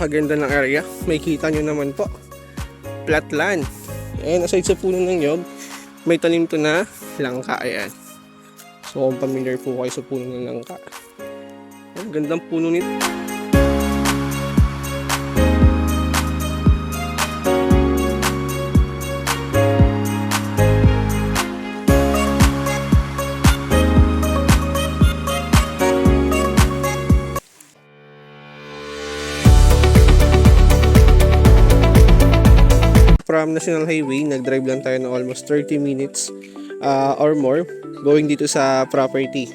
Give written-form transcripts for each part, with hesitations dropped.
napakaganda ng area. May kita nyo naman po, flat land. And aside sa puno ng nyog, may tanim to na langka. Ayan. So kung familiar po kayo sa puno ng langka, ang gandang puno nito. From National Highway, nag-drive lang tayo ng almost 30 minutes or more going dito sa property.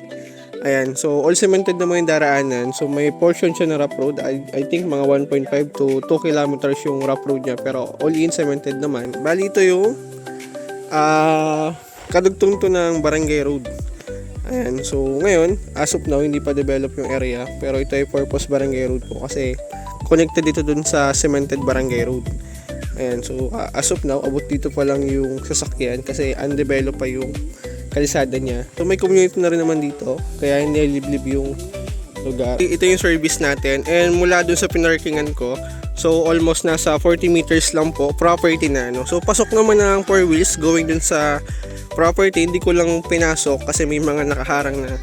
Ayan, so all cemented naman yung daraanan. So may portion siya na rough road. I think mga 1.5 to 2 kilometers yung rough road niya, pero all in cemented naman. Bali ito yung kadugtong to ng Barangay Road. Ayan, so ngayon, as of now, hindi pa develop yung area, pero ito ay purpose Barangay Road po kasi connected dito dun sa cemented Barangay Road. Ayan, so as of now, abot dito pa lang yung sasakyan kasi undeveloped pa yung kalisada niya. So may community na rin naman dito, kaya hindi liblib yung lugar. Ito yung service natin, and mula dun sa pinarkingan ko, so almost nasa 40 meters lang po, property na. No? So pasok naman ng 4 wheels going dun sa property. Hindi ko lang pinasok kasi may mga nakaharang na.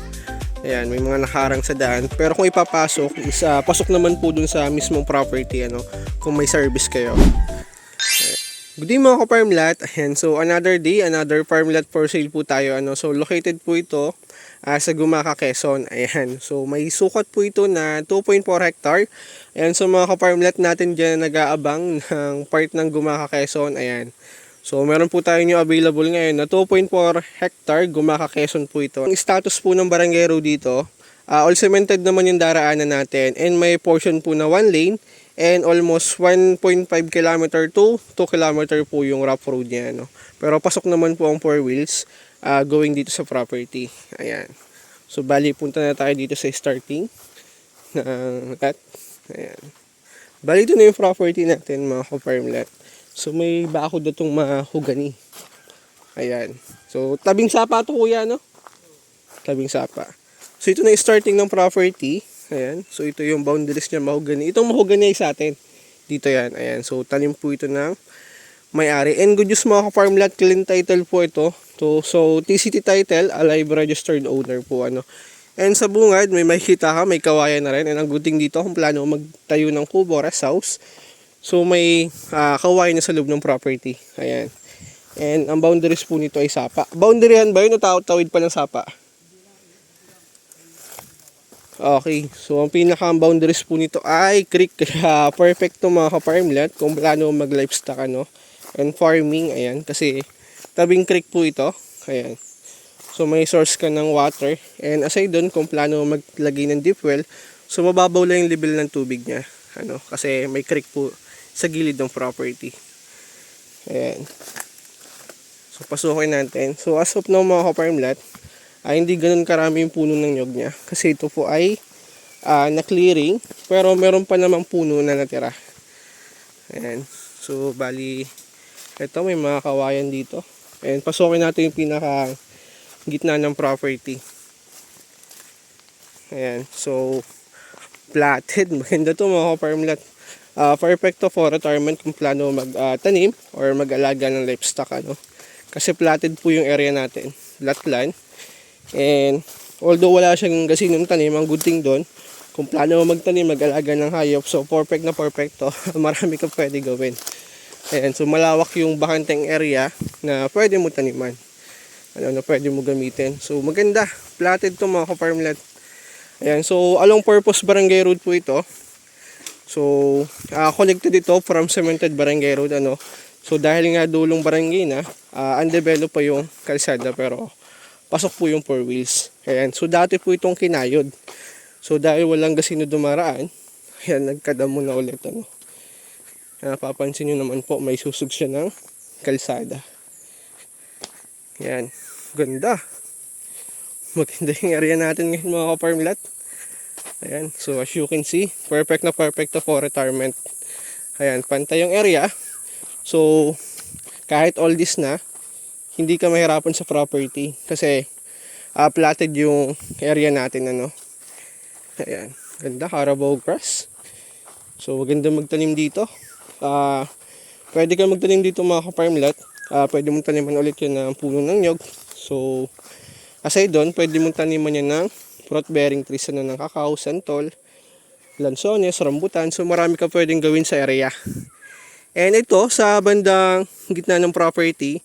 Ayan, may mga nakaharang sa daan. Pero kung ipapasok, pasok naman po dun sa mismong property, kung may service kayo. Good day mga ka-farmlat. Ayan, so another day, another farmlat for sale po tayo. So located po ito sa Gumaca, Quezon. Ayan, so may sukat po ito na 2.4 hectare. Ayan, so mga ka-farmlat natin dyan nag-aabang ng part ng Gumaca, Quezon. Ayan, so meron po tayo nyo available ngayon na 2.4 hectare Gumaca, Quezon po ito. Ang status po ng Barangay Road dito, all cemented naman yung daraanan natin, and may portion po na 1 lane. And almost 1.5 km to 2 km po yung rough road niya. Pero pasok naman po ang 4 wheels going dito sa property. Ayan. So bali punta na tayo dito sa starting ng lot. Ayan. Bali ito na yung property natin mga ka-farmlat. So may bakod na itong mahogani. Ayan. So tabing sapa ito kuya, no? Tabing sapa. So ito na yung starting ng property. Ayan, so ito yung boundaries niya, mahogani. Itong mahogani ay sa atin. Dito yan, ayan. So tanim po ito ng may-ari. And good news mga ka-farmlat, clean title po ito. So TCT title, a live registered owner po. And sa bungad, may makikita ka, may kawayan na rin. And ang good thing dito, kung plano magtayo ng kubo, rest house. So may kawayan na sa loob ng property. Ayan. And ang boundaries po nito ay sapa. Boundary yan ba yun o tawid pa ng sapa? Okay, so ang pinaka-boundaries po nito ay creek, kaya perfect to mga ka-farmlat kung plano mag-livestock and farming. Ayan, kasi tabing creek po ito. Ayan, so may source ka ng water, and aside doon kung plano maglagay ng deep well, so mababaw lang yung level ng tubig niya, kasi may creek po sa gilid ng property. Ayan, so pasukin natin. So as of now mga ka-farmlat, hindi ganun karami yung puno ng nyog niya kasi ito po ay na-clearing, pero meron pa namang puno na natira. Ayan. So bali ito may mga kawayan dito, and pasukin natin yung pinaka gitna ng property. Ayan. So platted, maganda to mga ka-farmlat. Perfect to for retirement kung plano magtanim or mag-alaga ng livestock, kasi platted po yung area natin, flat land. And although wala siyang gasinong tanim, ang good thing doon, kung plano mo magtanim, mag-alaga ng hayop, so perfect na perfect to. Marami ka pwede gawin. Ayan, so malawak yung bakanteng area na pwede mo taniman, na pwede mo gamitin. So maganda, platted to mga ka-farmlat. Ayan, so along purpose Barangay Road po ito. So connected ito from cemented Barangay Road. So dahil nga dulong barangay na, undeveloped pa yung kalsada, pero pasok po yung 4 wheels. Ayan. So dati po itong kinayod. So dahil walang gasino dumaraan, ayan, nagkadamo na ulit. Papansin nyo naman po, may susog siya ng kalsada. Ayan. Ganda. Maganda yung area natin ngayon mga ka-farmlat. Ayan. So as you can see, perfect na perfect to for retirement. Ayan. Pantay yung area. So kahit all this na, hindi ka mahirapan sa property kasi platted yung area natin. Ayan, ganda, Carabao grass. So maganda magtanim dito. Pwede ka magtanim dito mga ka-farm lot. Pwede mong taniman ulit yan ng puno ng nyog. So aside doon, pwede mong taniman yan ng fruit bearing trees ng kakao, santol, lansones, rambutan. So marami ka pwedeng gawin sa area. And ito sa bandang gitna ng property,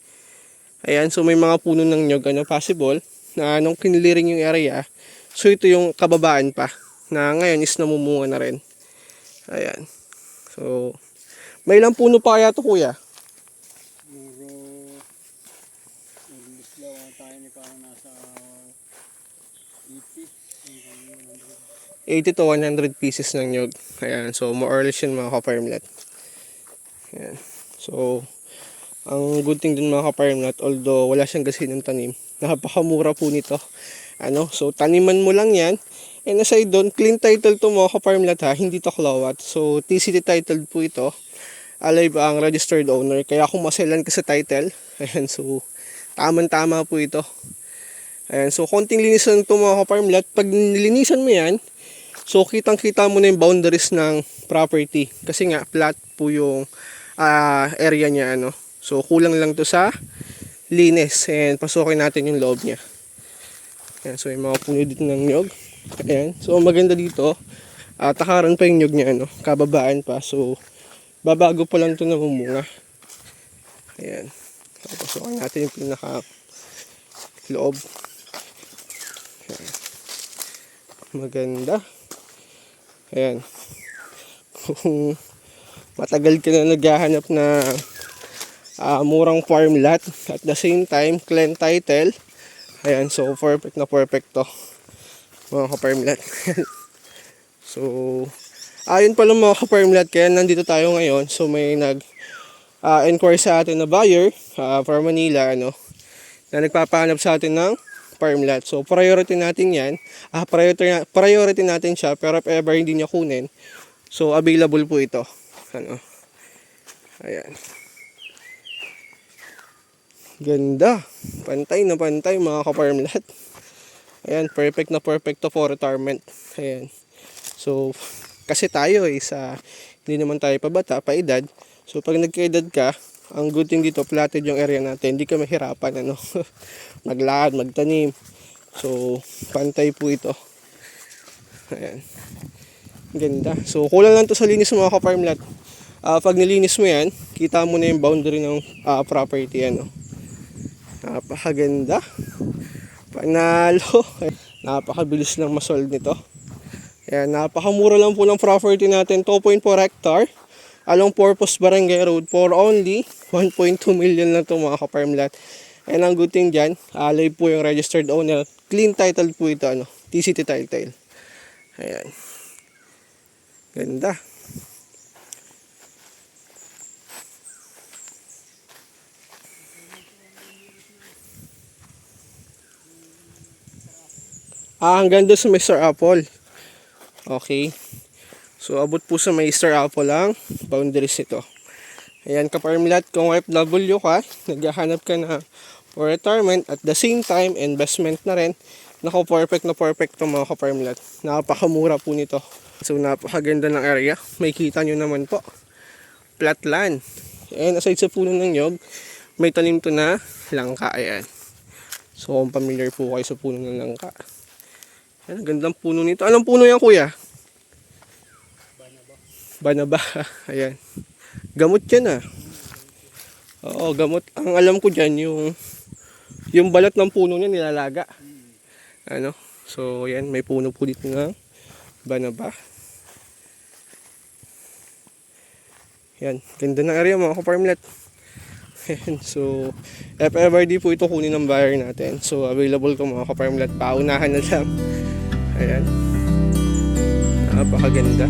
ayan, so may mga puno ng nyog possible na nung kiniliring yung area. So ito yung kababaan pa na ngayon is namumunga na rin. Ayan. So may ilang puno pa kaya to, kuya? Tayo ni parang nasa 80 to 100 pieces ng nyog. Ayan, so more or less yun mga ka-farmlet. Ayan. So ang good thing dun mga ka-farmlet, although wala siyang gasinang tanim, napakamura po nito. So taniman mo lang yan. And aside doon, clean title to mga ka-farmlet ha, hindi to klawat. So TCT titled po ito. Alive ang registered owner. Kaya kung maselan ka sa title, ayan, so tama po ito. Ayan, so konting linisan to mga ka-farmlet. Pag nilinisan mo yan, so kitang-kita mo na yung boundaries ng property. Kasi nga flat po yung area niya So kulang lang to sa linis, and pasukin natin yung loob niya. Ayan, so yung mga puno dito ng nyog. Ayan, so maganda dito. Takaran pa yung nyog niya kababaan pa. So babago pa lang to namumunga. Ayan. Pasukin natin yung pinaka loob. Ayan. Maganda. Ayan. Kung matagal ka na naghahanap na murang farm lot at the same time clean title, ayan, so perfect na perfect to mga ka-farm lot. So ayun pala mga ka-farm lot, kaya nandito tayo ngayon. So may inquire sa atin na buyer from Manila na nagpapahanap sa atin ng farm lot. So priority natin yan. Priority natin siya, pero if ever hindi niya kunin, so available po ito. Ayan. Ganda. Pantay na pantay mga ka-farm lot. Ayan, perfect na perfect to for retirement. Ayan. So kasi tayo hindi naman tayo pabata, paedad. So pag nagkaedad ka, ang good thing dito, platted yung area natin. Hindi ka mahirapan maglakad, magtanim. So pantay po ito. Ayan. Ganda. So kulang lang to sa linis mga ka-farm lot. Pag nilinis mo yan, kita mo na yung boundary ng property. Napakaganda. Panalo. Napakabilis lang masolve nito. Ayan, napakamura lang po ng property natin. 2.4 hectare along Purpose Barangay Road for only 1.2 million lang ito mga ka-farm lot. And ang good thing dyan, alive po yung registered owner. Clean title po ito, TCT title. Ayan. Ganda. Hanggang doon sa Mr. Apple. Okay. So abot po sa Mr. Apple ang boundaries ito. Ayan ka-farm lot, kung OFW ka, naghahanap ka na for retirement at the same time investment na rin. Nako, perfect na perfect to mga ka-farm lot. Napakamura po nito. So napakaganda ng area. May kita nyo naman po. Flat land. And aside sa puno ng nyog, may tanim to na langka. Ayan. So kung familiar po kayo sa puno ng langka. Ayan, gandang puno nito. Anong puno yan, kuya? Banaba. Ayan. Gamot yan Oo, gamot. Ang alam ko dyan, yung balat ng puno niya nilalaga. So yan, may puno po dito ng banaba. Yan, ganda ng area mga ka-farm lot. So if ever di po ito kunin ng buyer natin, so available to mga ka-farm lot. Paunahan na lang. Ayan. Napakaganda.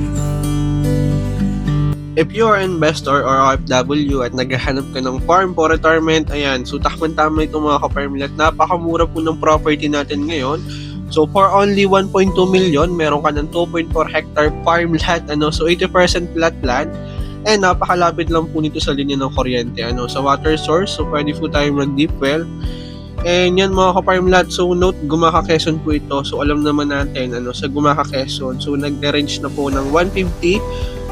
If you are an investor or OFW at naghahanap ka ng farm for retirement, ayan, so takman-tama ito mga ka-farm lot. Napakamura po ng property natin ngayon. So for only 1.2 million, meron ka ng 2.4 hectare farm lot, so 80% flat land. And napakalapit lang po nito sa linya ng kuryente, sa water source. So pwede po tayong mag-deep well. And yan mga ka-farm lot, so note, Gumaca Quezon po ito. So alam naman natin, sa Gumaca Quezon, so nag-range na po ng 150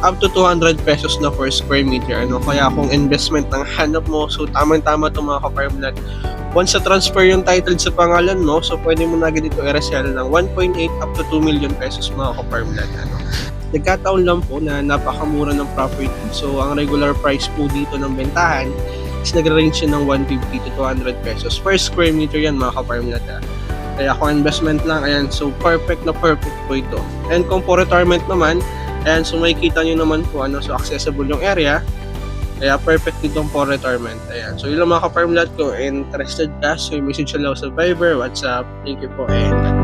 up to 200 pesos na per square meter. Ano? Kaya kung investment ng hanap mo, so tamang-tama itong mga ka-farm lot. Once na transfer yung title sa pangalan mo, so pwede mo na agad ito i-resell ng 1.8 up to 2 million pesos mga ka-farm lot. Ano? Nagkataon lang po na napakamura ng property. So ang regular price po dito ng bentahan is nag-range yun ng 150 to 200 pesos per square meter yan mga ka-farm lot. Kaya kung investment lang, ayan, so perfect na perfect po ito. And kung for retirement naman, ayan, so makikita nyo naman po, so accessible yung area. Kaya perfect itong for retirement. Ayan, so yun lang mga ka-farm lot ko. Interested ka, so message lang sa Viber, WhatsApp. Thank you po and